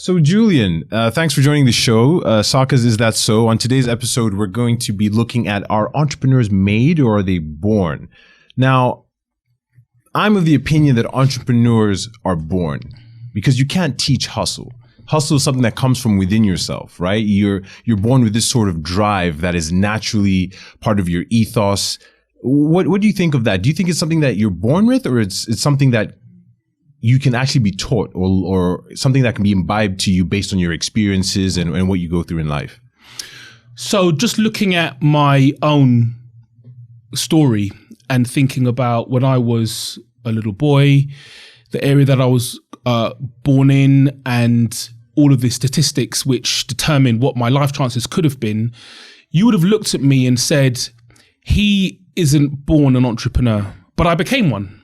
So Julian, thanks for joining the show. Saka's Is That So? On today's episode, we're going to be looking at, are entrepreneurs made or are they born? Now, I'm of the opinion that entrepreneurs are born because you can't teach hustle. Hustle is something that comes from within yourself, right? You're born with this sort of drive that is naturally part of your ethos. What do you think of that? Do you think it's something that you're born with, or it's something that you can actually be taught, or something that can be imbibed to you based on your experiences and what you go through in life? So just looking at my own story and thinking about when I was a little boy, the area that I was born in, and all of the statistics which determine what my life chances could have been, you would have looked at me and said, he isn't born an entrepreneur, but I became one.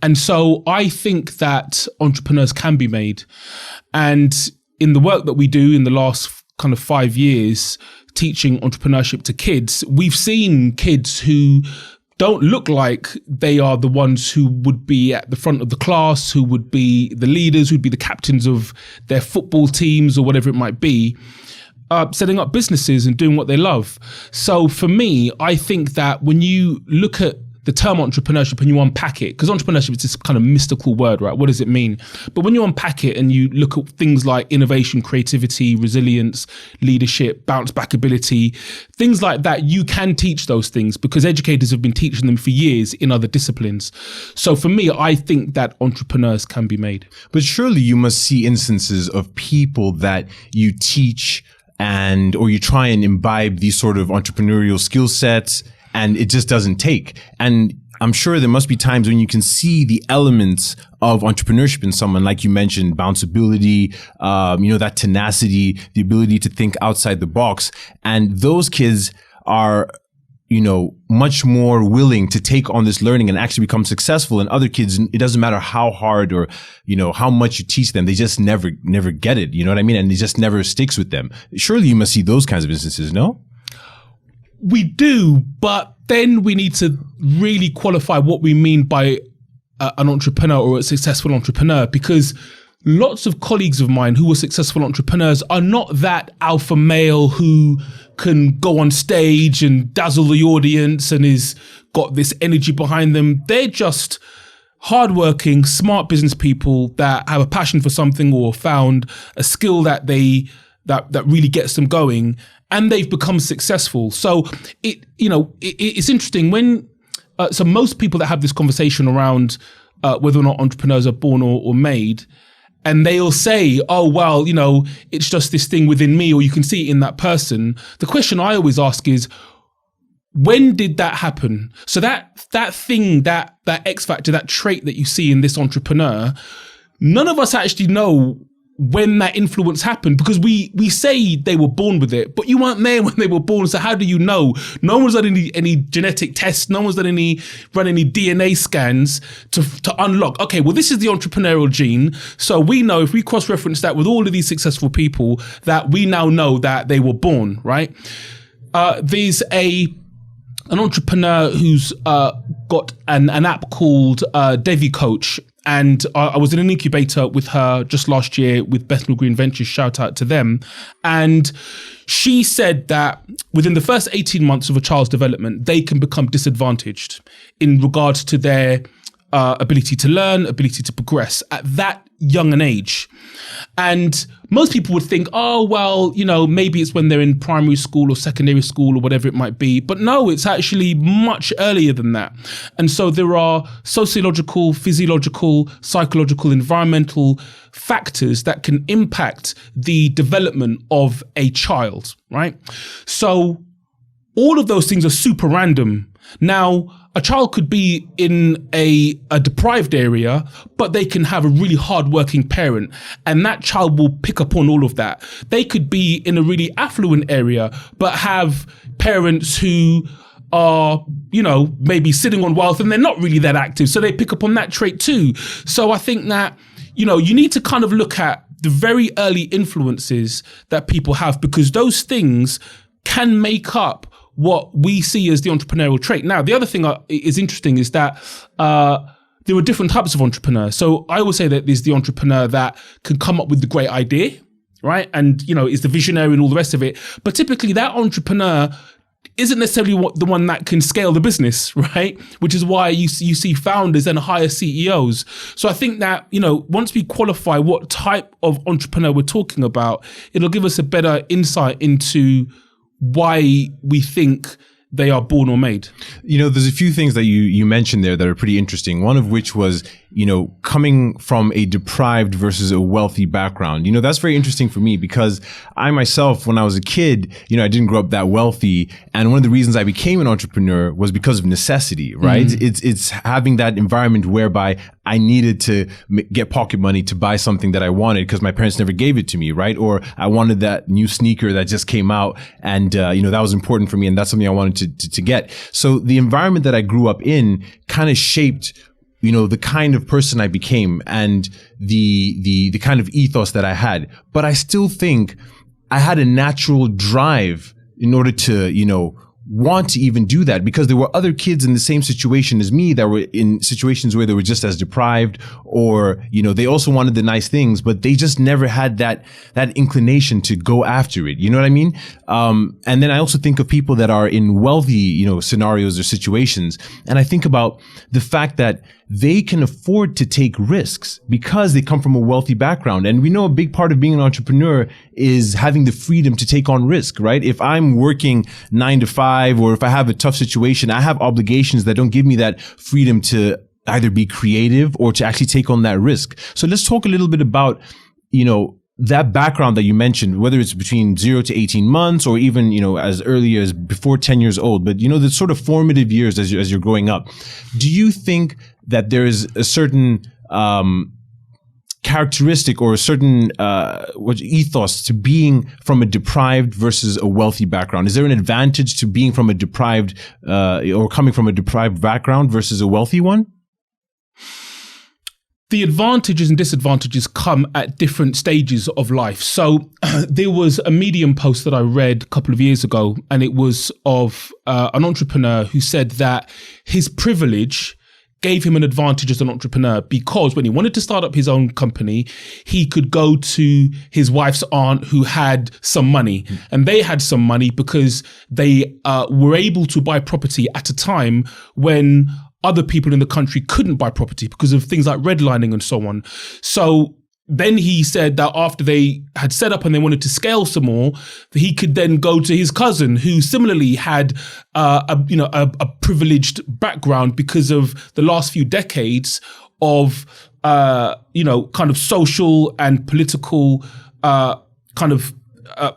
And so I think that entrepreneurs can be made. And in the work that we do in the last kind of 5 years, teaching entrepreneurship to kids, we've seen kids who don't look like they are the ones who would be at the front of the class, who would be the leaders, who'd be the captains of their football teams or whatever it might be, setting up businesses and doing what they love. So for me, I think that when you look at the term entrepreneurship and you unpack it, because entrepreneurship is this kind of mystical word, right? What does it mean? But when you unpack it and you look at things like innovation, creativity, resilience, leadership, bounce back ability, things like that, you can teach those things because educators have been teaching them for years in other disciplines. So for me, I think that entrepreneurs can be made. But surely you must see instances of people that you teach or you try and imbibe these sort of entrepreneurial skill sets, and it just doesn't take. And I'm sure there must be times when you can see the elements of entrepreneurship in someone, like you mentioned, bounceability, that tenacity, the ability to think outside the box. And those kids are, much more willing to take on this learning and actually become successful. And other kids, it doesn't matter how hard or, how much you teach them, they just never get it. You know what I mean? And it just never sticks with them. Surely you must see those kinds of instances, no? We do, but then we need to really qualify what we mean by an entrepreneur or a successful entrepreneur, because lots of colleagues of mine who are successful entrepreneurs are not that alpha male who can go on stage and dazzle the audience and is got this energy behind them. They're just hardworking, smart business people that have a passion for something or found a skill that really gets them going, and they've become successful. So it's interesting when so most people that have this conversation around whether or not entrepreneurs are born or made, and they'll say, oh, well, it's just this thing within me, or you can see it in that person. The question I always ask is, when did that happen? So that thing, that X factor, that trait that you see in this entrepreneur, none of us actually know when that influence happened, because we say they were born with it, but you weren't there when they were born. So how do you know? No one's done any genetic tests. No one's run any DNA scans to unlock, okay, well, this is the entrepreneurial gene. So we know if we cross-reference that with all of these successful people, that we now know that they were born, right? There's an entrepreneur who's got an app called Devi Coach. And I was in an incubator with her just last year with Bethnal Green Ventures, shout out to them. And she said that within the first 18 months of a child's development, they can become disadvantaged in regards to their ability to learn, ability to progress at that young an age. And most people would think, oh, well, maybe it's when they're in primary school or secondary school or whatever it might be. But no, it's actually much earlier than that. And so there are sociological, physiological, psychological, environmental factors that can impact the development of a child, right? So all of those things are super random. Now, a child could be in a deprived area, but they can have a really hardworking parent, and that child will pick up on all of that. They could be in a really affluent area, but have parents who are, maybe sitting on wealth and they're not really that active. So they pick up on that trait too. So I think that, you need to kind of look at the very early influences that people have, because those things can make up what we see as the entrepreneurial trait. Now, the other thing is interesting is that there are different types of entrepreneurs. So I always say that there's the entrepreneur that can come up with the great idea, right? And, is the visionary and all the rest of it. But typically that entrepreneur isn't necessarily the one that can scale the business, right? Which is why you see founders and hire CEOs. So I think that, once we qualify what type of entrepreneur we're talking about, it'll give us a better insight into why we think they are born or made. There's a few things that you mentioned there that are pretty interesting. One of which was, coming from a deprived versus a wealthy background. That's very interesting for me because I myself, when I was a kid, I didn't grow up that wealthy. And one of the reasons I became an entrepreneur was because of necessity, right? It's having that environment whereby I needed to get pocket money to buy something that I wanted because my parents never gave it to me, right? Or I wanted that new sneaker that just came out and, that was important for me and that's something I wanted to get. So the environment that I grew up in kind of shaped the kind of person I became and the kind of ethos that I had. But I still think I had a natural drive in order to, want to even do that because there were other kids in the same situation as me that were in situations where they were just as deprived or, they also wanted the nice things, but they just never had that inclination to go after it. You know what I mean? And then I also think of people that are in wealthy, scenarios or situations. And I think about the fact that they can afford to take risks because they come from a wealthy background. And we know a big part of being an entrepreneur is having the freedom to take on risk, right? If I'm working 9 to 5 or if I have a tough situation, I have obligations that don't give me that freedom to either be creative or to actually take on that risk. So let's talk a little bit about, that background that you mentioned, whether it's between 0 to 18 months or even, as early as before 10 years old, but, the sort of formative years as you're growing up. Do you think that there is a certain characteristic or a certain ethos to being from a deprived versus a wealthy background? Is there an advantage to being from a deprived or coming from a deprived background versus a wealthy one? The advantages and disadvantages come at different stages of life. So there was a Medium post that I read a couple of years ago, and it was of an entrepreneur who said that his privilege gave him an advantage as an entrepreneur because when he wanted to start up his own company, he could go to his wife's aunt who had some money, and they had some money because they were able to buy property at a time when other people in the country couldn't buy property because of things like redlining and so on. So then he said that after they had set up and they wanted to scale some more, that he could then go to his cousin who similarly had a privileged background because of the last few decades of kind of social and political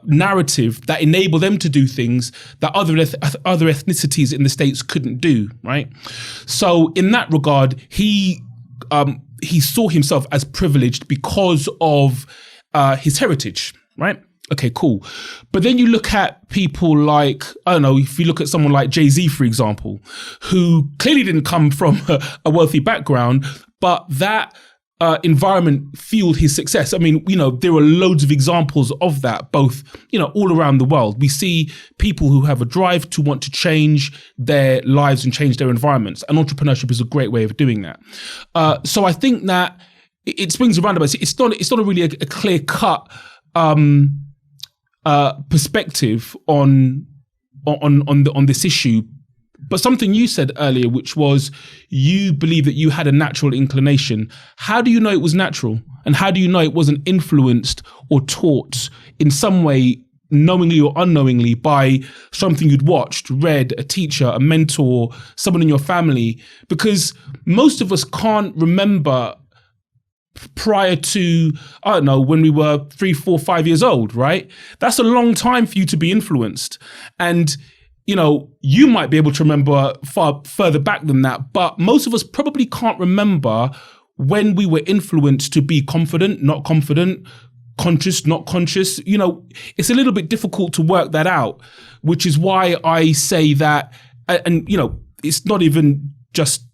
narrative that enable them to do things that other ethnicities in the States couldn't do, right? So in that regard, he saw himself as privileged because of his heritage, right? Okay, cool. But then you look at people like, I don't know, if you look at someone like Jay-Z, for example, who clearly didn't come from a wealthy background, but that environment fueled his success. I mean, there are loads of examples of that, both, all around the world. We see people who have a drive to want to change their lives and change their environments. And entrepreneurship is a great way of doing that. So I think that it swings around about. It's not really a clear cut perspective on this issue. But something you said earlier, which was you believe that you had a natural inclination. How do you know it was natural? And how do you know it wasn't influenced or taught in some way, knowingly or unknowingly, by something you'd watched, read, a teacher, a mentor, someone in your family? Because most of us can't remember prior to, I don't know, when we were 3, 4, 5 years old, right? That's a long time for you to be influenced. And you might be able to remember far further back than that, but most of us probably can't remember when we were influenced to be confident, not confident, conscious, not conscious. It's a little bit difficult to work that out, which is why I say that, and it's not even just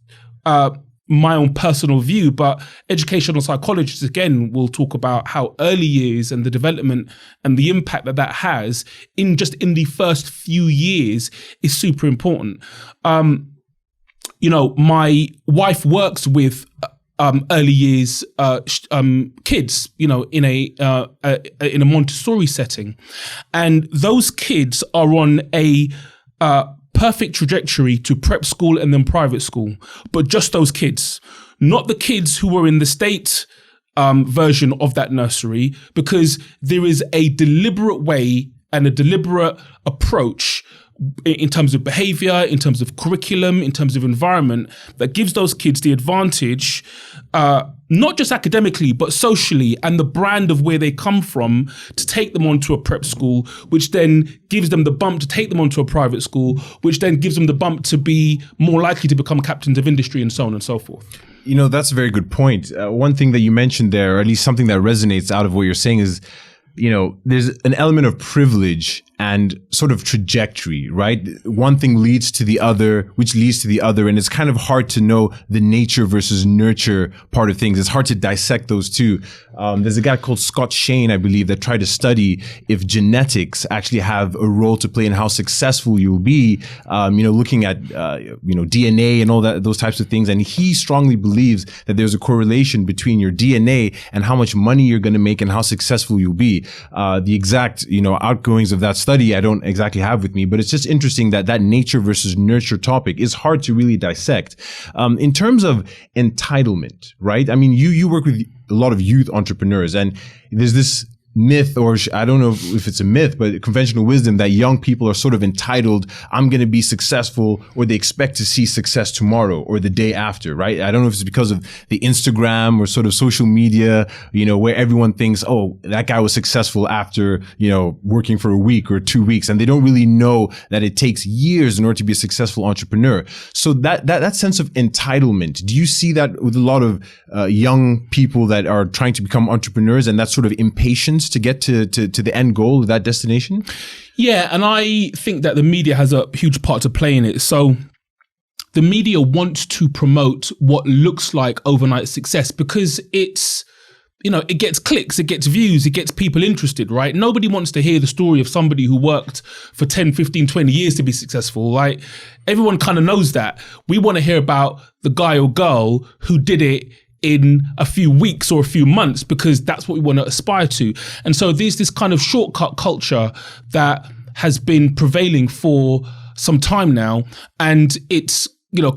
my own personal view, but educational psychologists, again, will talk about how early years and the development and the impact that has in the first few years is super important. my wife works with early years kids, in a Montessori setting, and those kids are on a perfect trajectory to prep school and then private school, but just those kids, not the kids who were in the state version of that nursery, because there is a deliberate way and a deliberate approach in terms of behavior, in terms of curriculum, in terms of environment, that gives those kids the advantage, not just academically, but socially, and the brand of where they come from, to take them onto a prep school, which then gives them the bump to take them onto a private school, which then gives them the bump to be more likely to become captains of industry, and so on and so forth. That's a very good point. One thing that you mentioned there, or at least something that resonates out of what you're saying, is, there's an element of privilege and sort of trajectory, right? One thing leads to the other, which leads to the other. And it's kind of hard to know the nature versus nurture part of things. It's hard to dissect those two. There's a guy called Scott Shane, I believe, that tried to study if genetics actually have a role to play in how successful you'll be, looking at, DNA and all that, those types of things. And he strongly believes that there's a correlation between your DNA and how much money you're going to make and how successful you'll be. The exact, outgoings of that study I don't exactly have with me, but it's just interesting that nature versus nurture topic is hard to really dissect. In terms of entitlement, right? I mean, you work with a lot of youth entrepreneurs, and there's this myth, or I don't know if it's a myth, but conventional wisdom that young people are sort of entitled, I'm going to be successful, or they expect to see success tomorrow or the day after, right? I don't know if it's because of the Instagram or sort of social media, where everyone thinks, oh, that guy was successful after, working for a week or 2 weeks. And they don't really know that it takes years in order to be a successful entrepreneur. So that sense of entitlement, do you see that with a lot of young people that are trying to become entrepreneurs, and that sort of impatience to get to the end goal of that destination? Yeah, and I think that the media has a huge part to play in it. So the media wants to promote what looks like overnight success because it's, it gets clicks, it gets views, it gets people interested, right? Nobody wants to hear the story of somebody who worked for 10, 15, 20 years to be successful, right? Everyone kind of knows that. We want to hear about the guy or girl who did it in a few weeks or a few months, because that's what we want to aspire to. And so there's this kind of shortcut culture that has been prevailing for some time now. And it's,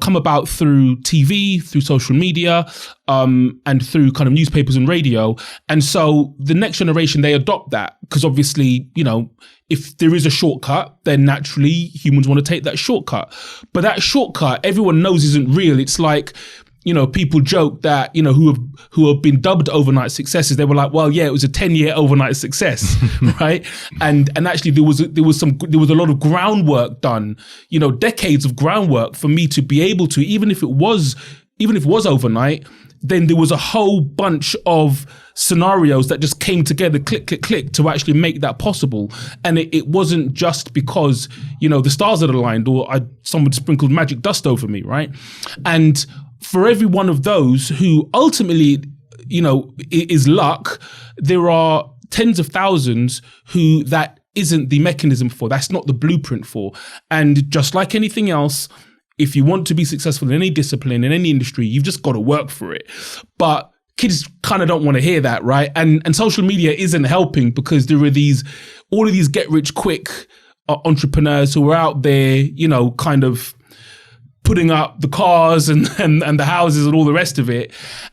come about through TV, through social media, and through kind of newspapers and radio. And so the next generation, they adopt that because obviously, if there is a shortcut, then naturally humans want to take that shortcut. But that shortcut, everyone knows isn't real. It's like, people joke that, who have been dubbed overnight successes, they were like, well, yeah, it was a 10-year overnight success, right? And actually there was a lot of groundwork done, decades of groundwork for me to be able to, even if it was overnight, then there was a whole bunch of scenarios that just came together, click, click, click, to actually make that possible. And it wasn't just because, the stars had aligned or someone sprinkled magic dust over me, right? And for every one of those who ultimately, is luck, there are tens of thousands who that isn't the mechanism for, that's not the blueprint for. And just like anything else, if you want to be successful in any discipline, in any industry, you've just got to work for it. But kids kind of don't want to hear that, right? And social media isn't helping because there are all of these get rich quick entrepreneurs who are out there, kind of putting up the cars and the houses and all the rest of it.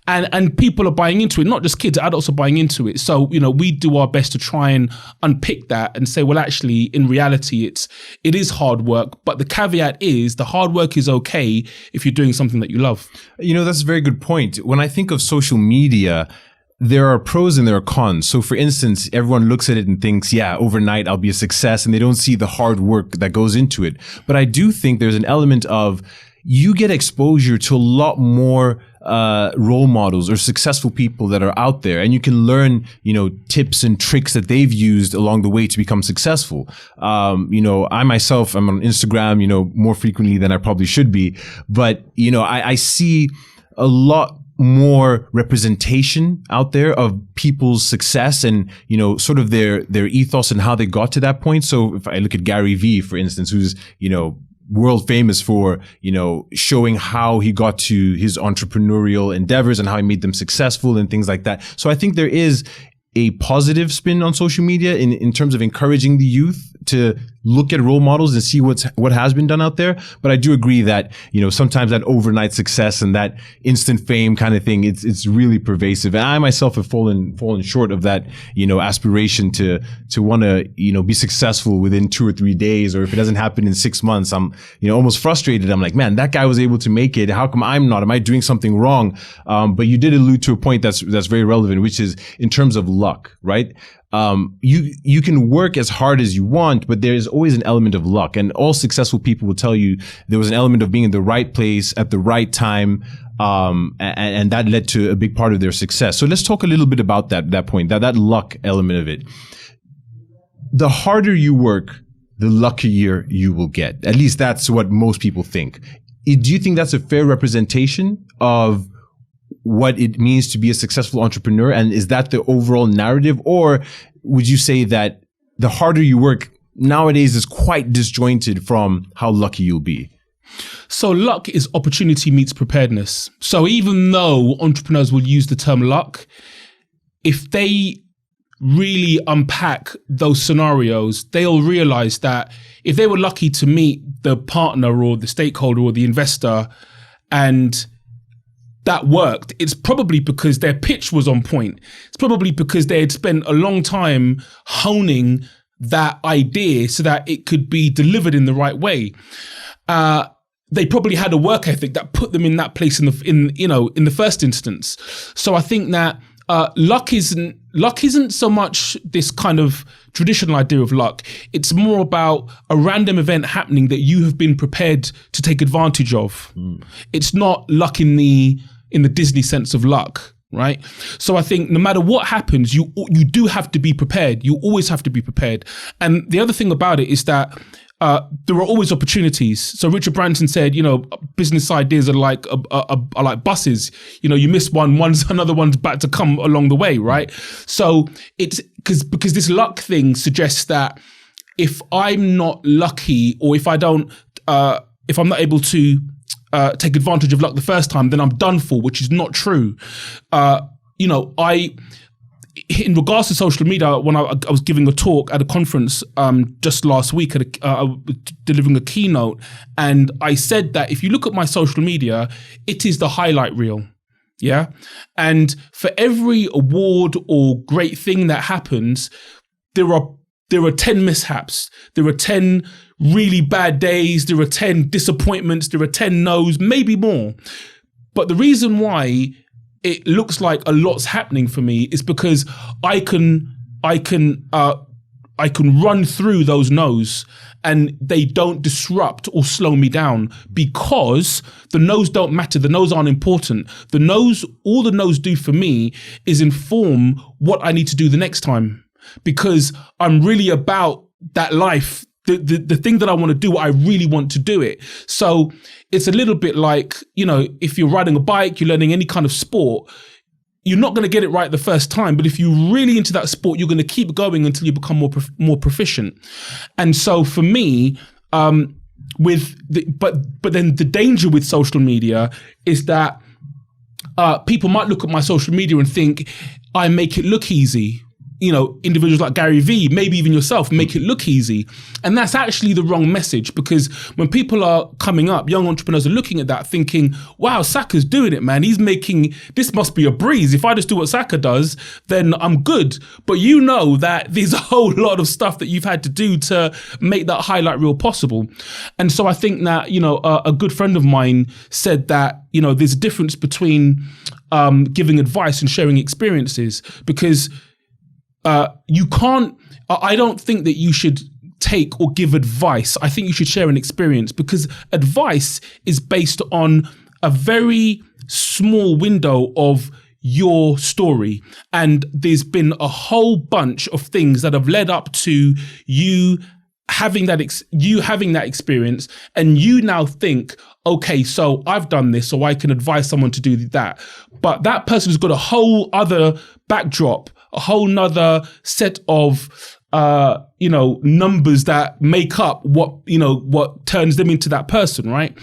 And people are buying into it, not just kids, adults are buying into it. So, we do our best to try and unpick that and say, well, actually, in reality, it is hard work. But the caveat is the hard work is okay if you're doing something that you love. That's a very good point. When I think of social media, there are pros and there are cons. So for instance, everyone looks at it and thinks, yeah, overnight I'll be a success, and they don't see the hard work that goes into it. But I do think there's an element of you get exposure to a lot more role models or successful people that are out there, and you can learn, tips and tricks that they've used along the way to become successful. I myself, I'm on Instagram, more frequently than I probably should be, but, I see a lot more representation out there of people's success and, sort of their ethos and how they got to that point. So if I look at Gary Vee, for instance, who's, world famous for, showing how he got to his entrepreneurial endeavors and how he made them successful and things like that. So I think there is a positive spin on social media in terms of encouraging the youth to look at role models and see what has been done out there. But I do agree that, sometimes that overnight success and that instant fame kind of thing, it's really pervasive. And I myself have fallen short of that, aspiration to want to, be successful within 2 or 3 days, or if it doesn't happen in 6 months, I'm, almost frustrated. I'm like, man, that guy was able to make it. How come I'm not? Am I doing something wrong? But you did allude to a point that's very relevant, which is in terms of luck, right? You can work as hard as you want, but there's always an element of luck. And all successful people will tell you there was an element of being in the right place at the right time. And that led to a big part of their success. So let's talk a little bit about that point, that luck element of it. The harder you work, the luckier you will get. At least that's what most people think. Do you think that's a fair representation of what it means to be a successful entrepreneur? And is that the overall narrative? Or would you say that the harder you work nowadays is quite disjointed from how lucky you'll be? So luck is opportunity meets preparedness. So even though entrepreneurs will use the term luck, if they really unpack those scenarios, they'll realize that if they were lucky to meet the partner or the stakeholder or the investor and that worked, it's probably because their pitch was on point. It's probably because they had spent a long time honing that idea so that it could be delivered in the right way. They probably had a work ethic that put them in that place in the first instance. So I think that luck isn't so much this kind of traditional idea of luck. It's more about a random event happening that you have been prepared to take advantage of. It's not luck in the Disney sense of luck, right? So I think no matter what happens, you do have to be prepared. You always have to be prepared. And the other thing about it is that there are always opportunities. So Richard Branson said, business ideas are like buses. You miss one, another one's back to come along the way, right? So it's because this luck thing suggests that if I'm not lucky, or if I'm not able to take advantage of luck the first time, then I'm done for, which is not true. In regards to social media, when I was giving a talk at a conference just last week, delivering a keynote, and I said that if you look at my social media, it is the highlight reel. Yeah. And for every award or great thing that happens, there are 10 mishaps. There are 10 really bad days. There are 10 disappointments. There are 10 no's, maybe more. But the reason why it looks like a lot's happening for me is because I can run through those no's and they don't disrupt or slow me down, because the no's don't matter. The no's aren't important. All the no's do for me is inform what I need to do the next time, because I'm really about that life. The thing that I want to do, I really want to do it. So it's a little bit like, if you're riding a bike, you're learning any kind of sport, you're not going to get it right the first time. But if you're really into that sport, you're going to keep going until you become more proficient. And so for me, but then the danger with social media is that people might look at my social media and think I make it look easy. Individuals like Gary Vee, maybe even yourself, make it look easy. And that's actually the wrong message, because when people are coming up, young entrepreneurs are looking at that thinking, wow, Saka's doing it, man. This must be a breeze. If I just do what Saka does, then I'm good. But that there's a whole lot of stuff that you've had to do to make that highlight reel possible. And so I think that, a good friend of mine said that, there's a difference between giving advice and sharing experiences, because I don't think that you should take or give advice. I think you should share an experience, because advice is based on a very small window of your story. And there's been a whole bunch of things that have led up to you having that experience, and you now think, okay, so I've done this, so I can advise someone to do that. But that person has got a whole other backdrop, a whole nother set of numbers that make up what turns them into that person, right?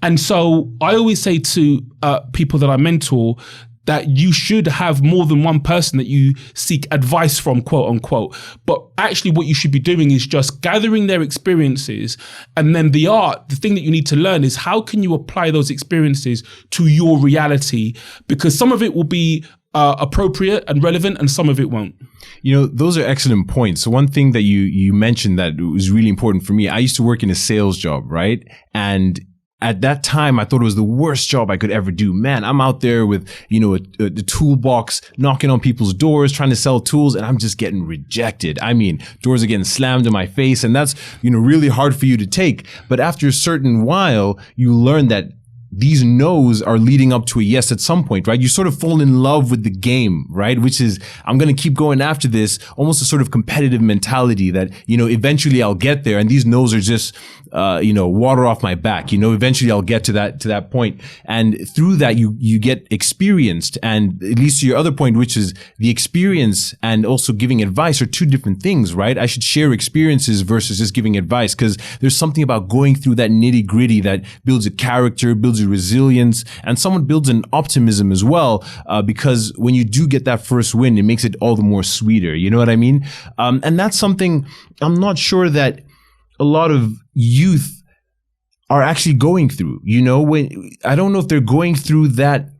And so I always say to people that I mentor that you should have more than one person that you seek advice from, quote unquote. But actually what you should be doing is just gathering their experiences. And then the thing that you need to learn is how can you apply those experiences to your reality? Because some of it will be appropriate and relevant and some of it won't. Those are excellent points. So one thing that you mentioned that was really important for me, I used to work in a sales job, right? And at that time, I thought it was the worst job I could ever do. Man, I'm out there with, the toolbox, knocking on people's doors, trying to sell tools, and I'm just getting rejected. I mean, doors are getting slammed in my face, and that's, really hard for you to take. But after a certain while, you learn that these no's are leading up to a yes at some point, right? You sort of fall in love with the game, right? Which is, I'm going to keep going after this, almost a sort of competitive mentality that, eventually I'll get there. And these no's are just, water off my back. Eventually I'll get to that point. And through that, you get experienced. And it leads to your other point, which is the experience and also giving advice are two different things, right? I should share experiences versus just giving advice, because there's something about going through that nitty gritty that builds a character, builds a resilience, and someone builds an optimism as well, because when you do get that first win, it makes it all the more sweeter. You know what I mean? And that's something I'm not sure that a lot of youth are actually going through. I don't know if they're going through that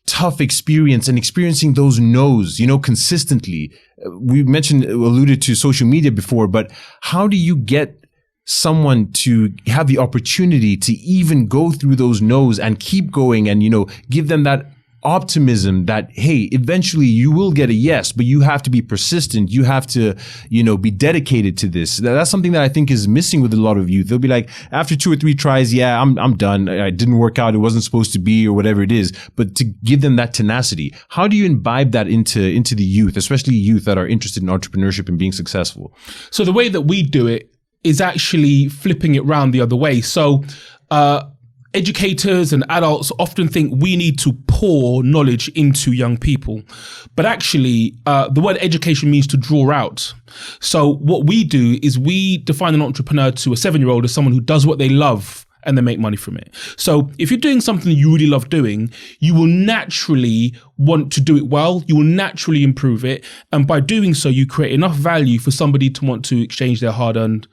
tough experience and experiencing those no's, consistently. We alluded to social media before, but how do you get someone to have the opportunity to even go through those no's and keep going and, give them that optimism that, hey, eventually you will get a yes, but you have to be persistent. You have to, be dedicated to this. That's something that I think is missing with a lot of youth. They'll be like, after 2 or 3 tries, yeah, I'm done. It didn't work out. It wasn't supposed to be, or whatever it is. But to give them that tenacity, how do you imbibe that into the youth, especially youth that are interested in entrepreneurship and being successful? So the way that we do it is actually flipping it round the other way. So, educators and adults often think we need to pour knowledge into young people. But actually, the word education means to draw out. So what we do is we define an entrepreneur to a 7-year-old as someone who does what they love and they make money from it. So if you're doing something you really love doing, you will naturally want to do it well. You will naturally improve it. And by doing so, you create enough value for somebody to want to exchange their hard-earned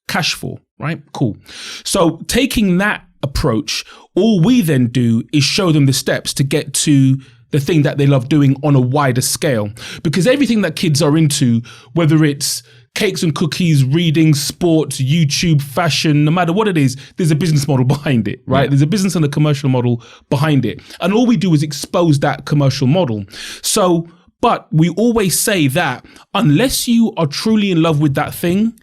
cash for, right? Cool. So taking that approach, all we then do is show them the steps to get to the thing that they love doing on a wider scale. Because everything that kids are into, whether it's cakes and cookies, reading, sports, YouTube, fashion, no matter what it is, there's a business model behind it, right? Yeah. There's a business and a commercial model behind it. And all we do is expose that commercial model. So, but we always say that unless you are truly in love with that thing,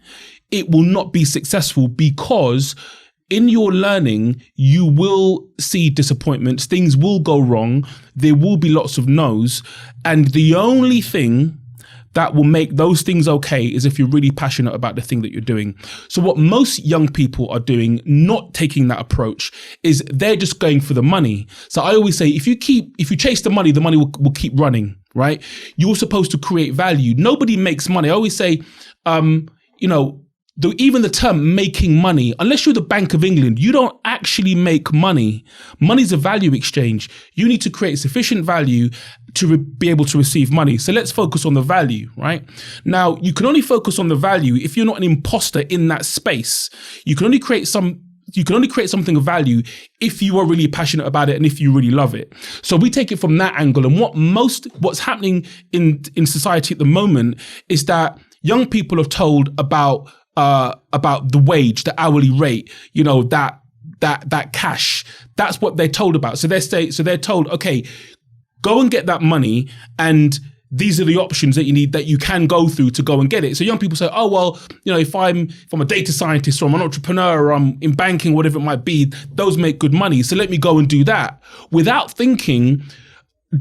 it will not be successful, because in your learning, you will see disappointments. Things will go wrong. There will be lots of no's. And the only thing that will make those things okay is if you're really passionate about the thing that you're doing. So what most young people are doing, not taking that approach, is they're just going for the money. So I always say, if you chase the money will keep running, right? You're supposed to create value. Nobody makes money. I always say, even the term making money, unless you're the Bank of England, you don't actually make money. Money's a value exchange. You need to create sufficient value to be able to receive money. So let's focus on the value, right? Now, you can only focus on the value if you're not an imposter in that space. You can only create something of value if you are really passionate about it and if you really love it. So we take it from that angle. And what's happening in society at the moment is that young people are told about the wage, the hourly rate, that cash. That's what they're told about. So they're told, okay, go and get that money, and these are the options that you can go through to go and get it. So young people say, oh, well, if I'm a data scientist or I'm an entrepreneur or I'm in banking, whatever it might be, those make good money. So let me go and do that, without thinking,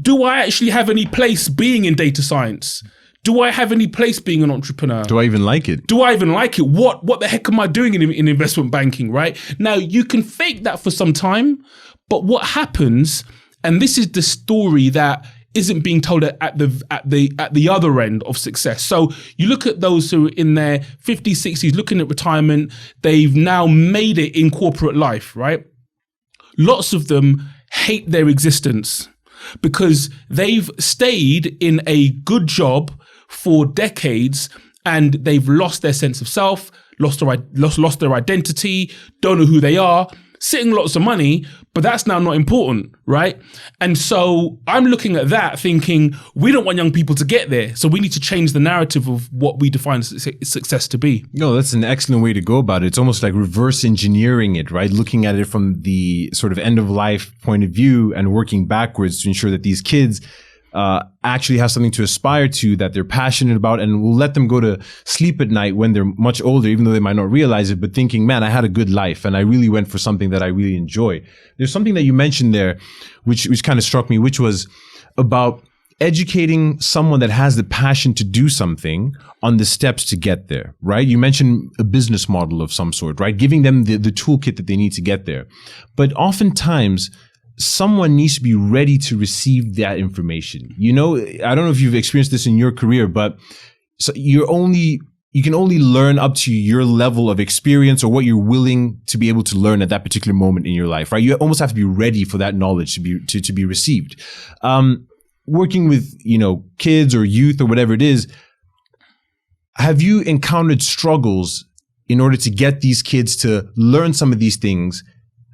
do I actually have any place being in data science? Do I have any place being an entrepreneur? Do I even like it? What the heck am I doing in investment banking, right? Now, you can fake that for some time, but what happens, and this is the story that isn't being told at the other end of success. So you look at those who are in their 50s, 60s, looking at retirement, they've now made it in corporate life, right? Lots of them hate their existence because they've stayed in a good job for decades and they've lost their sense of self, lost their identity, don't know who they are, sitting lots of money, but that's now not important, right? And so I'm looking at that thinking, we don't want young people to get there. So we need to change the narrative of what we define success to be. No, that's an excellent way to go about it. It's almost like reverse engineering it, right? Looking at it from the sort of end of life point of view and working backwards to ensure that these kids actually have something to aspire to, that they're passionate about, and will let them go to sleep at night when they're much older, even though they might not realize it, but thinking, man, I had a good life and I really went for something that I really enjoy. There's something that you mentioned there, which kind of struck me, which was about educating someone that has the passion to do something on the steps to get there, right? You mentioned a business model of some sort, right? Giving them the toolkit that they need to get there. But oftentimes, someone needs to be ready to receive that information. You know, I don't know if you've experienced this in your career, but so you can only learn up to your level of experience or what you're willing to be able to learn at that particular moment in your life, right? You almost have to be ready for that knowledge to be received. Working with, kids or youth or whatever it is, have you encountered struggles in order to get these kids to learn some of these things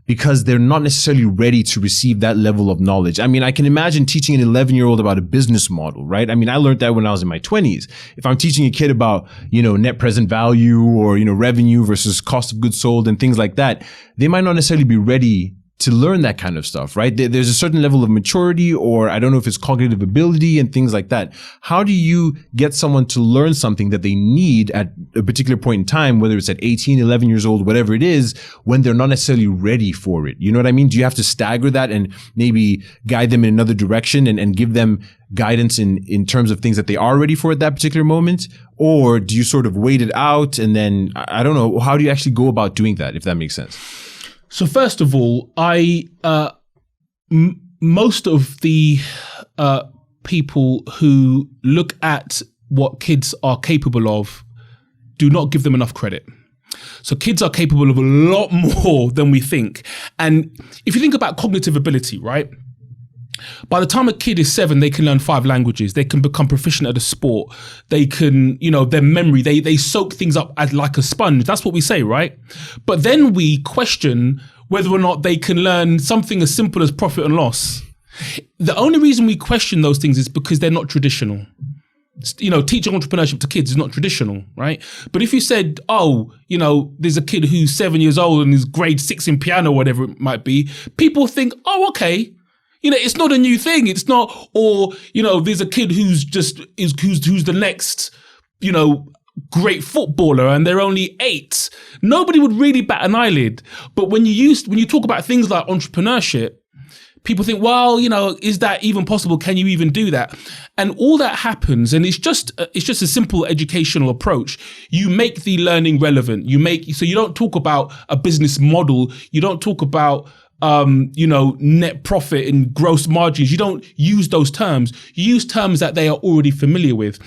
because they're not necessarily ready to receive that level of knowledge? I mean, I can imagine teaching an 11-year-old about a business model, right? I mean, I learned that when I was in my 20s. If I'm teaching a kid about, net present value or, revenue versus cost of goods sold and things like that, they might not necessarily be ready to learn that kind of stuff, right? There's a certain level of maturity, or I don't know if it's cognitive ability and things like that. How do you get someone to learn something that they need at a particular point in time, whether it's at 18, 11 years old, whatever it is, when they're not necessarily ready for it? You know what I mean? Do you have to stagger that and maybe guide them in another direction and give them guidance in terms of things that they are ready for at that particular moment? Or do you sort of wait it out and then, I don't know, how do you actually go about doing that, if that makes sense? So first of all, most of the people who look at what kids are capable of do not give them enough credit. So kids are capable of a lot more than we think. And if you think about cognitive ability, right? By the time a kid is 7, they can learn 5 languages. They can become proficient at a sport. They can, their memory, they soak things up as like a sponge. That's what we say, right? But then we question whether or not they can learn something as simple as profit and loss. The only reason we question those things is because they're not traditional. Teaching entrepreneurship to kids is not traditional, right? But if you said, there's a kid who's 7 years old and is grade 6 in piano, whatever it might be, people think, oh, okay. It's not a new thing. It's not, or, there's a kid who's who's the next, great footballer and they're only 8. Nobody would really bat an eyelid. But when you talk about things like entrepreneurship, people think, well, is that even possible? Can you even do that? And all that happens, and it's just a simple educational approach. You make the learning relevant. So you don't talk about a business model. You don't talk about net profit and gross margins. You don't use those terms. You use terms that they are already familiar with.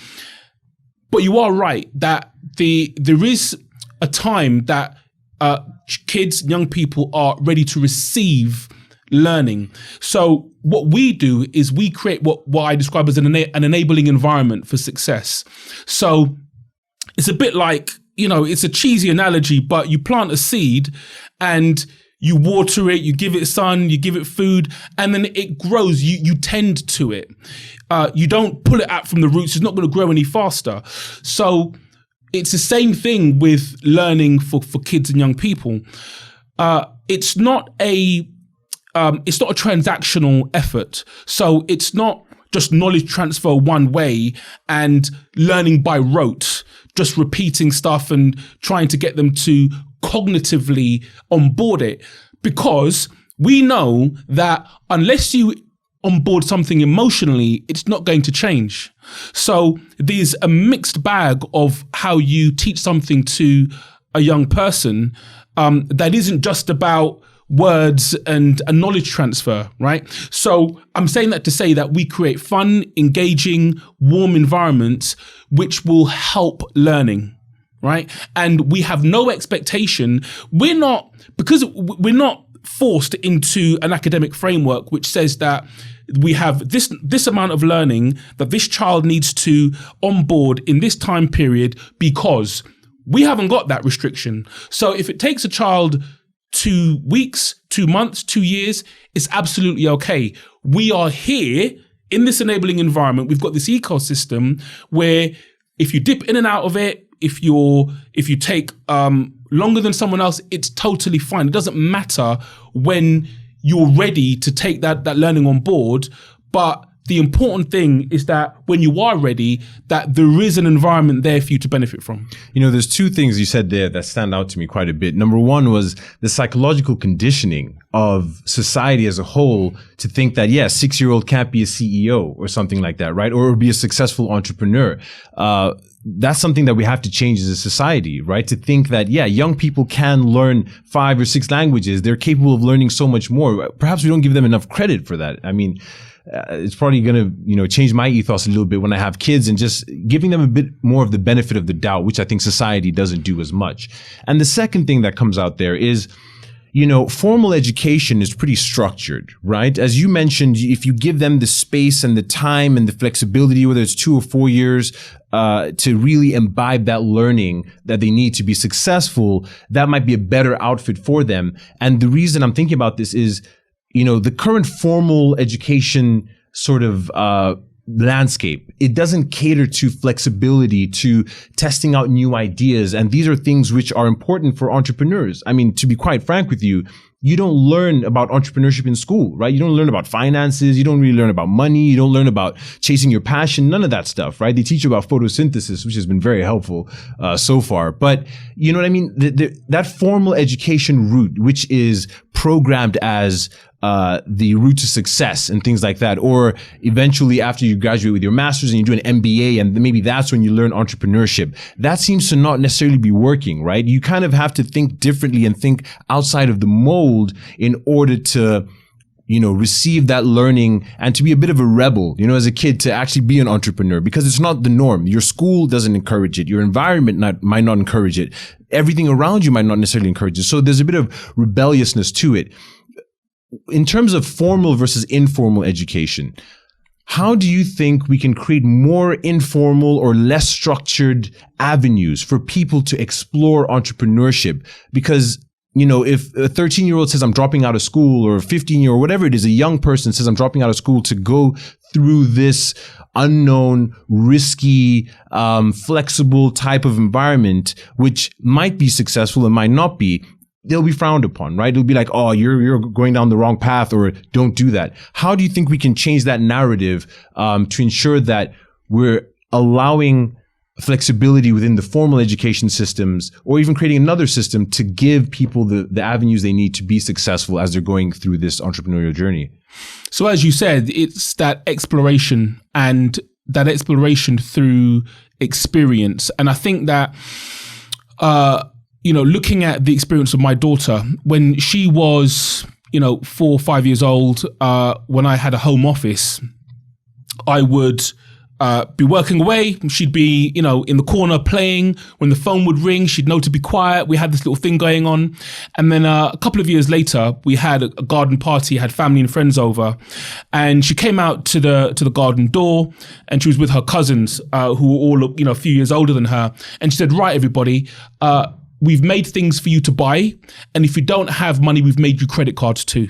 But you are right that there is a time that kids, young people are ready to receive learning. So what we do is we create what I describe as an enabling environment for success. So it's a bit like, it's a cheesy analogy, but you plant a seed and you water it, you give it sun, you give it food, and then it grows. You tend to it. You don't pull it out from the roots. It's not going to grow any faster. So it's the same thing with learning for kids and young people. It's not a transactional effort. So it's not just knowledge transfer one way and learning by rote, just repeating stuff and trying to get them to cognitively onboard it, because we know that unless you onboard something emotionally, it's not going to change. So there's a mixed bag of how you teach something to a young person that isn't just about words and a knowledge transfer, right? So I'm saying that to say that we create fun, engaging, warm environments which will help learning, right? And we have no expectation. We're not forced into an academic framework which says that we have this amount of learning that this child needs to onboard in this time period, because we haven't got that restriction. So if it takes a child 2 weeks, 2 months, 2 years, it's absolutely okay. We are here in this enabling environment. We've got this ecosystem where if you dip in and out of it, if you take longer than someone else, it's totally fine. It doesn't matter when you're ready to take that learning on board. But the important thing is that when you are ready, that there is an environment there for you to benefit from. You know, there's two things you said there that stand out to me quite a bit. Number one was the psychological conditioning of society as a whole to think that, yeah, 6-year-old can't be a CEO or something like that, right? Or be a successful entrepreneur. That's something that we have to change as a society, right? To think that, yeah, young people can learn 5 or 6 languages. They're capable of learning so much more. Perhaps we don't give them enough credit for that. I mean, it's probably going to, change my ethos a little bit when I have kids, and just giving them a bit more of the benefit of the doubt, which I think society doesn't do as much. And the second thing that comes out there is, formal education is pretty structured, right? As you mentioned, if you give them the space and the time and the flexibility, whether it's 2 or 4 years, to really imbibe that learning that they need to be successful, that might be a better outfit for them. And the reason I'm thinking about this is, the current formal education sort of landscape, it doesn't cater to flexibility, to testing out new ideas. And these are things which are important for entrepreneurs. I mean, to be quite frank with you, you don't learn about entrepreneurship in school, right? You don't learn about finances. You don't really learn about money. You don't learn about chasing your passion. None of that stuff, right? They teach you about photosynthesis, which has been very helpful so far. But you know what I mean? That formal education route, which is programmed as the route to success and things like that, or eventually after you graduate with your master's and you do an MBA, and maybe that's when you learn entrepreneurship. That seems to not necessarily be working, right? You kind of have to think differently and think outside of the mold in order to, receive that learning and to be a bit of a rebel, as a kid, to actually be an entrepreneur, because it's not the norm. Your school doesn't encourage it. Your environment might not encourage it. Everything around you might not necessarily encourage it. So there's a bit of rebelliousness to it. In terms of formal versus informal education, how do you think we can create more informal or less structured avenues for people to explore entrepreneurship? Because, if a 13-year-old says I'm dropping out of school, or a 15-year or whatever it is, a young person says I'm dropping out of school to go through this unknown, risky, flexible type of environment, which might be successful and might not be, they'll be frowned upon, right? It'll be like, oh, you're going down the wrong path, or don't do that. How do you think we can change that narrative to ensure that we're allowing flexibility within the formal education systems, or even creating another system to give people the avenues they need to be successful as they're going through this entrepreneurial journey? So as you said, it's that exploration, and that exploration through experience. And I think that, looking at the experience of my daughter, when she was, 4 or 5 years old, when I had a home office, I would be working away. She'd be, in the corner playing. When the phone would ring, she'd know to be quiet. We had this little thing going on. And then a couple of years later, we had a garden party, had family and friends over. And she came out to the garden door, and she was with her cousins, who were all, a few years older than her. And she said, right, everybody, we've made things for you to buy. And if you don't have money, we've made you credit cards too.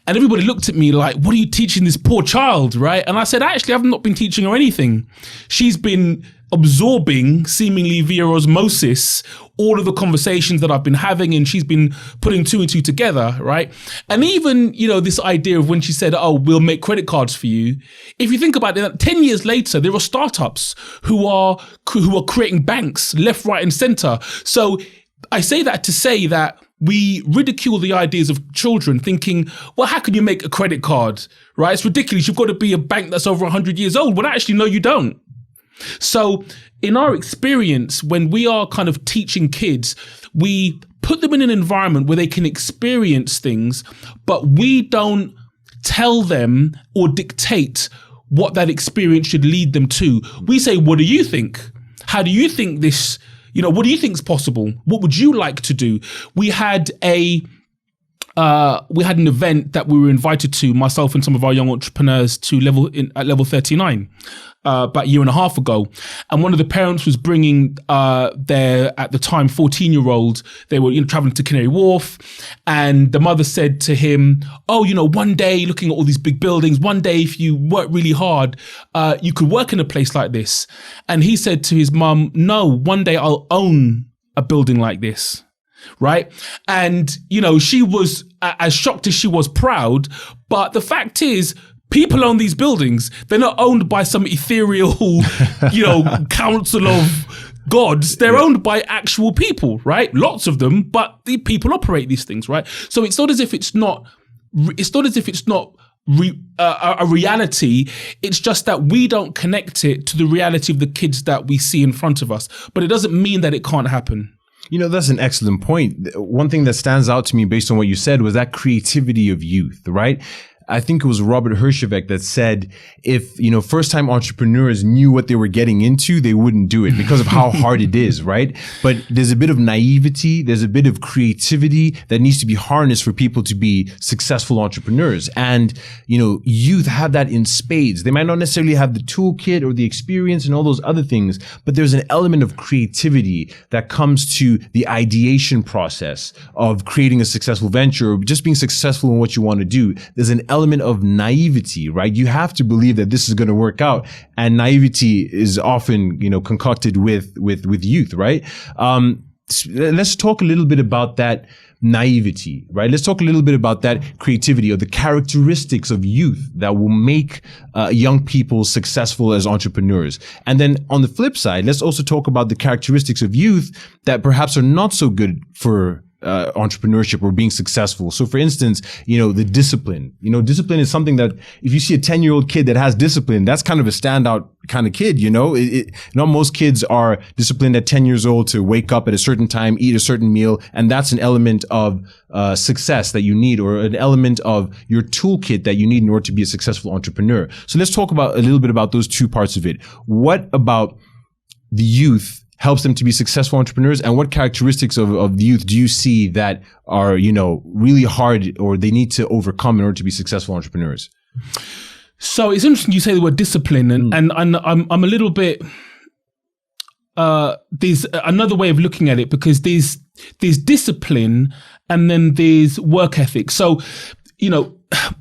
And everybody looked at me like, what are you teaching this poor child, right? And I said, actually, I've not been teaching her anything. She's been absorbing, seemingly via osmosis, all of the conversations that I've been having, and she's been putting 2 and 2 together, right? And even, this idea of when she said, oh, we'll make credit cards for you. If you think about it, 10 years later, there are startups who are creating banks left, right, and center. So I say that to say that we ridicule the ideas of children thinking, well, how can you make a credit card, right? It's ridiculous. You've got to be a bank that's over 100 years old. Well, actually, no, you don't. So in our experience, when we are kind of teaching kids, we put them in an environment where they can experience things, but we don't tell them or dictate what that experience should lead them to. We say, what do you think? How do you think this, what do you think is possible? What would you like to do? We had an event that we were invited to, myself and some of our young entrepreneurs, to at level 39 about a year and a half ago. And one of the parents was bringing their, at the time, 14-year-old. They were traveling to Canary Wharf. And the mother said to him, one day, looking at all these big buildings, one day if you work really hard, you could work in a place like this. And he said to his mum, no, one day I'll own a building like this. Right. And, she was as shocked as she was proud. But the fact is, people own these buildings. They're not owned by some ethereal, council of gods. They're owned by actual people, right? Lots of them, but the people operate these things, right? So it's not as if it's not a reality. It's just that we don't connect it to the reality of the kids that we see in front of us. But it doesn't mean that it can't happen. That's an excellent point. One thing that stands out to me based on what you said was that creativity of youth, right? I think it was Robert Herjavec that said, if, first-time entrepreneurs knew what they were getting into, they wouldn't do it because of how hard it is, right? But there's a bit of naivety, there's a bit of creativity that needs to be harnessed for people to be successful entrepreneurs. And, youth have that in spades. They might not necessarily have the toolkit or the experience and all those other things, but there's an element of creativity that comes to the ideation process of creating a successful venture or just being successful in what you want to do. There's an element of naivety, right? You have to believe that this is going to work out, and naivety is often, concocted with youth, right? Let's talk a little bit about that naivety, right? Let's talk a little bit about that creativity or the characteristics of youth that will make young people successful as entrepreneurs. And then on the flip side, let's also talk about the characteristics of youth that perhaps are not so good for entrepreneurship or being successful. So for instance, the discipline, discipline is something that if you see a 10-year-old kid that has discipline, that's kind of a standout kind of kid, not most kids are disciplined at 10 years old to wake up at a certain time, eat a certain meal. And that's an element of success that you need, or an element of your toolkit that you need in order to be a successful entrepreneur. So let's talk about a little bit about those two parts of it. What about the youth helps them to be successful entrepreneurs, and what characteristics of the youth do you see that are, really hard or they need to overcome in order to be successful entrepreneurs? So it's interesting you say the word discipline, and I'm a little bit, there's another way of looking at it, because there's discipline and then there's work ethic. So,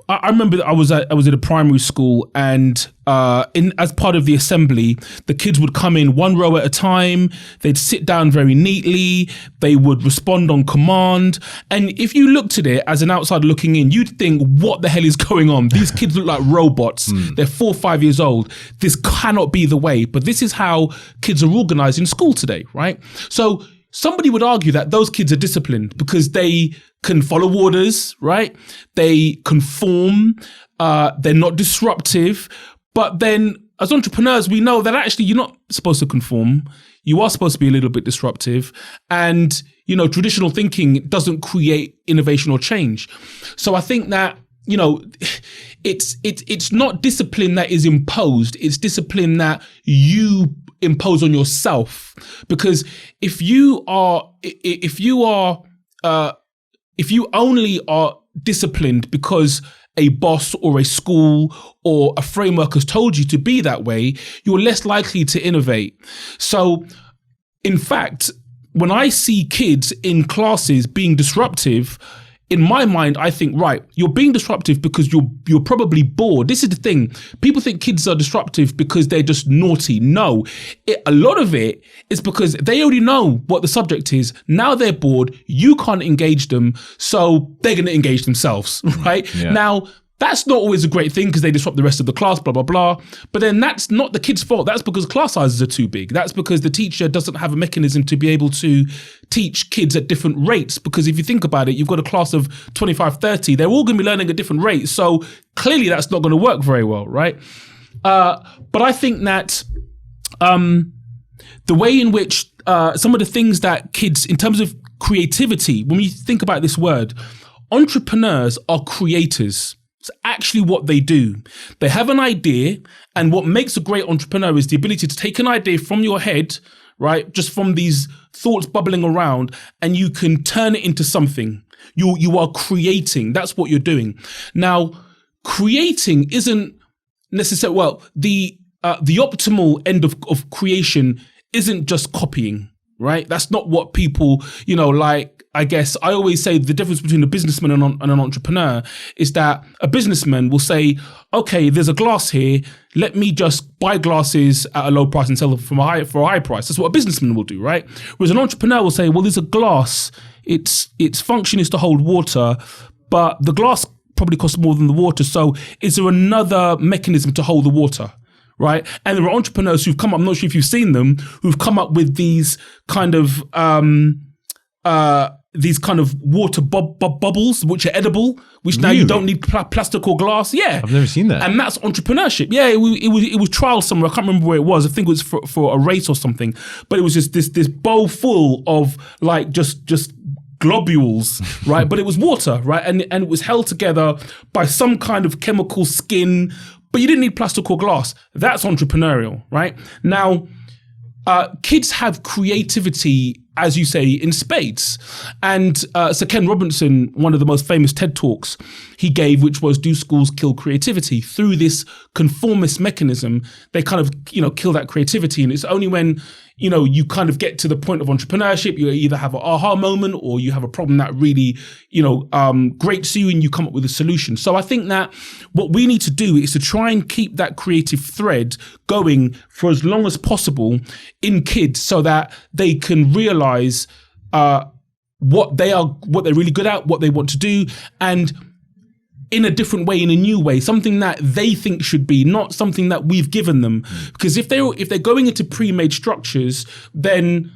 I remember that I was at a primary school, and as part of the assembly, the kids would come in one row at a time. They'd sit down very neatly. They would respond on command. And if you looked at it as an outsider looking in, you'd think, what the hell is going on? These kids look like robots. They're 4 or 5 years old. This cannot be the way. But this is how kids are organized in school today, right? So somebody would argue that those kids are disciplined because they can follow orders, right? They conform, they're not disruptive. But then as entrepreneurs, we know that actually you're not supposed to conform. You are supposed to be a little bit disruptive. And, traditional thinking doesn't create innovation or change. So I think that, it's not discipline that is imposed. It's discipline that you impose on yourself. Because if you only are disciplined because a boss or a school or a framework has told you to be that way, you're less likely to innovate. So, in fact, when I see kids in classes being disruptive, in my mind, I think, right, you're being disruptive because you're probably bored. This is the thing. People think kids are disruptive because they're just naughty. No, a lot of it is because they already know what the subject is. Now they're bored. You can't engage them. So they're going to engage themselves, right? Yeah. Now, that's not always a great thing because they disrupt the rest of the class, blah, blah, blah. But then that's not the kid's fault. That's because class sizes are too big. That's because the teacher doesn't have a mechanism to be able to teach kids at different rates. Because if you think about it, you've got a class of 25, 30. They're all going to be learning at different rates. So clearly that's not going to work very well, right? But I think that the way in which some of the things that kids, in terms of creativity, when we think about this word, entrepreneurs are creators. It's actually what they do. They have an idea, and what makes a great entrepreneur is the ability to take an idea from your head, right? Just from these thoughts bubbling around, and you can turn it into something. You are creating. That's what you're doing. Now, creating isn't necessarily, well, the optimal end of creation isn't just copying, right? That's not what people, like, I guess I always say the difference between a businessman and an entrepreneur is that a businessman will say, okay, there's a glass here. Let me just buy glasses at a low price and sell them for a high price. That's what a businessman will do, right? Whereas an entrepreneur will say, well, there's a glass. Its function is to hold water, but the glass probably costs more than the water. So is there another mechanism to hold the water? Right. And there are entrepreneurs who've come up, I'm not sure if you've seen them, who've come up with these kind of water bubbles, which are edible, which now you don't need plastic or glass. Yeah. I've never seen that. And that's entrepreneurship. Yeah. It was trial somewhere. I can't remember where it was. I think it was for a race or something, but it was just this bowl full of like just globules, right? But it was water, right? And it was held together by some kind of chemical skin, but you didn't need plastic or glass. That's entrepreneurial, right? Now, kids have creativity, as you say, in spades. And Sir Ken Robinson, one of the most famous TED Talks he gave, which was, do schools kill creativity? Through this conformist mechanism, they kind of, kill that creativity. And it's only when, you kind of get to the point of entrepreneurship, you either have an aha moment or you have a problem that really, grates you and you come up with a solution. So I think that what we need to do is to try and keep that creative thread going for as long as possible in kids so that they can realize what they're really good at, what they want to do, and in a different way, in a new way, something that they think should be, not something that we've given them. Because if they're going into pre-made structures, then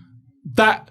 that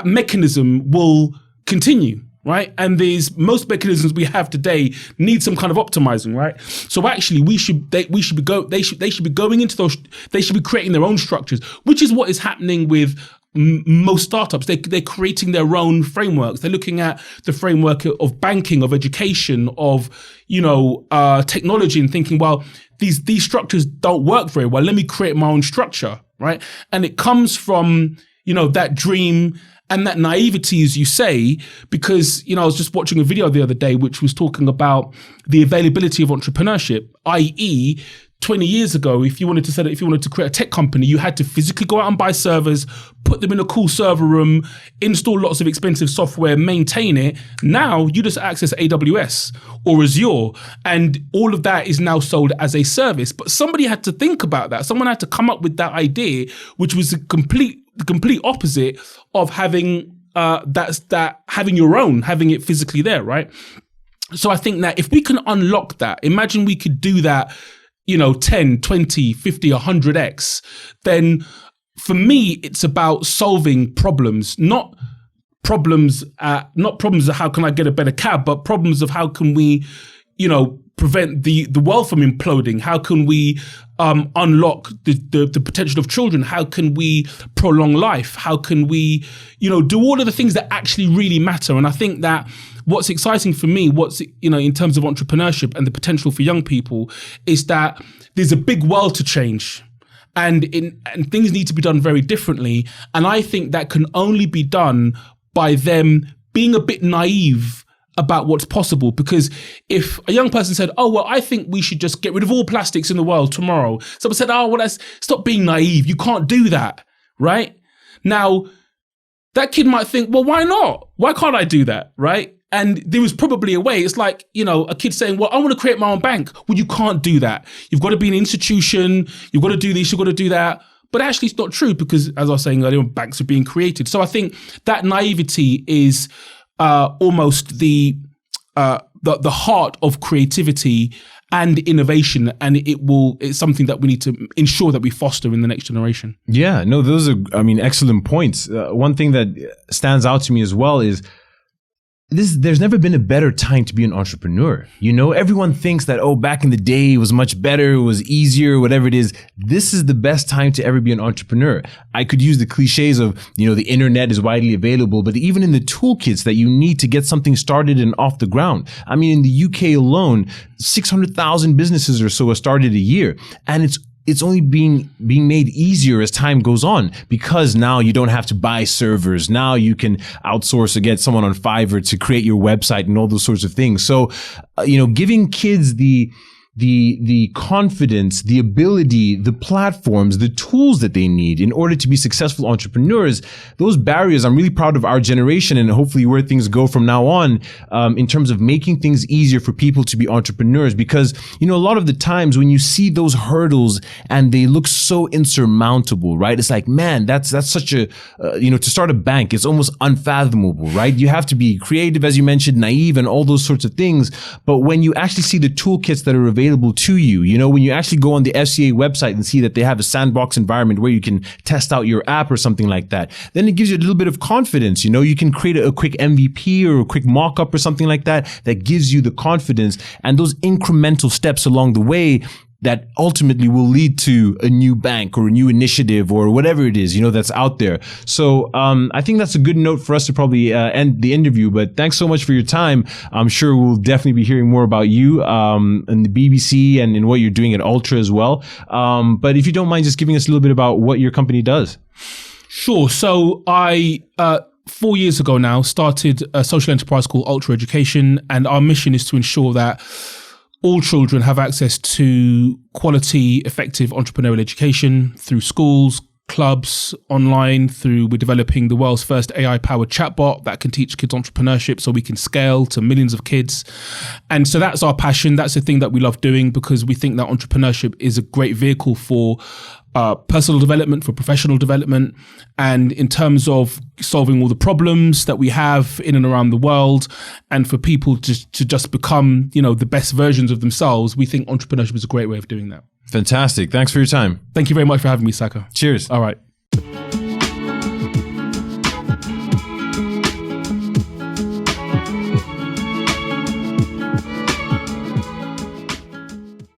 mechanism will continue, right? And most mechanisms we have today need some kind of optimizing, right? So actually, they should be going into those. They should be creating their own structures, which is what is happening with most startups. They're creating their own frameworks. They're looking at the framework of banking, of education, of technology, and thinking, well, these structures don't work very well. Let me create my own structure, right? And it comes from that dream and that naivety, as you say, because I was just watching a video the other day which was talking about the availability of entrepreneurship, i.e., 20 years ago, if you wanted to create a tech company, you had to physically go out and buy servers, put them in a cool server room, install lots of expensive software, maintain it. Now you just access AWS or Azure, and all of that is now sold as a service. But somebody had to think about that. Someone had to come up with that idea, which was the complete opposite of having having your own, having it physically there, right? So I think that if we can unlock that, imagine we could do that 10, 20, 50, 100x, then for me, it's about solving problems, not problems of how can I get a better cab, but problems of how can we, prevent the world from imploding? How can we unlock the potential of children? How can we prolong life? How can we, do all of the things that actually really matter? And I think that what's exciting for me, in terms of entrepreneurship and the potential for young people, is that there's a big world to change, and things need to be done very differently. And I think that can only be done by them being a bit naive about what's possible. Because if a young person said, oh, well, I think we should just get rid of all plastics in the world tomorrow. Someone said, oh, well, stop being naive. You can't do that, right? Now, that kid might think, well, why not? Why can't I do that, right? And there was probably a way. It's like, a kid saying, well, I want to create my own bank. Well, you can't do that. You've got to be an institution. You've got to do this. You've got to do that. But actually, it's not true, because, as I was saying earlier, banks are being created. So I think that naivety is almost the heart of creativity and innovation, and it's something that we need to ensure that we foster in the next generation. Yeah, no, those are, excellent points. One thing that stands out to me as well is there's never been a better time to be an entrepreneur. You know, everyone thinks that, oh, back in the day it was much better, it was easier, whatever it is. This is the best time to ever be an entrepreneur. I could use the cliches of, you know, the internet is widely available, but even in the toolkits that you need to get something started and off the ground. I mean, in the UK alone, 600,000 businesses or so are started a year. And it's only being made easier as time goes on, because now you don't have to buy servers. Now you can outsource or get someone on Fiverr to create your website and all those sorts of things. So, you know, giving kids the confidence, the ability, the platforms, the tools that they need in order to be successful entrepreneurs, those barriers, I'm really proud of our generation and hopefully where things go from now on, in terms of making things easier for people to be entrepreneurs. Because, you know, a lot of the times when you see those hurdles and they look so insurmountable, right? It's like, man, that's such a, you know, to start a bank, it's almost unfathomable, right? You have to be creative, as you mentioned, naive and all those sorts of things. But when you actually see the toolkits that are available to you, you know, when you actually go on the FCA website and see that they have a sandbox environment where you can test out your app or something like that, then it gives you a little bit of confidence. You know, you can create a quick MVP or a quick mock-up or something like that gives you the confidence and those incremental steps along the way that ultimately will lead to a new bank or a new initiative or whatever it is, you know, that's out there. So I think that's a good note for us to probably end the interview. But thanks so much for your time. I'm sure we'll definitely be hearing more about you and the BBC and in what you're doing at Ultra as well. But if you don't mind just giving us a little bit about what your company does. Sure. So I 4 years ago now started a social enterprise called Ultra Education, and our mission is to ensure that all children have access to quality, effective entrepreneurial education through schools, clubs, online. We're developing the world's first AI-powered chatbot that can teach kids entrepreneurship so we can scale to millions of kids. And so that's our passion. That's the thing that we love doing, because we think that entrepreneurship is a great vehicle for personal development, for professional development, and in terms of solving all the problems that we have in and around the world, and for people to just become, you know, the best versions of themselves. We think entrepreneurship is a great way of doing that. Fantastic. Thanks for your time. Thank you very much for having me, Saka. Cheers. All right.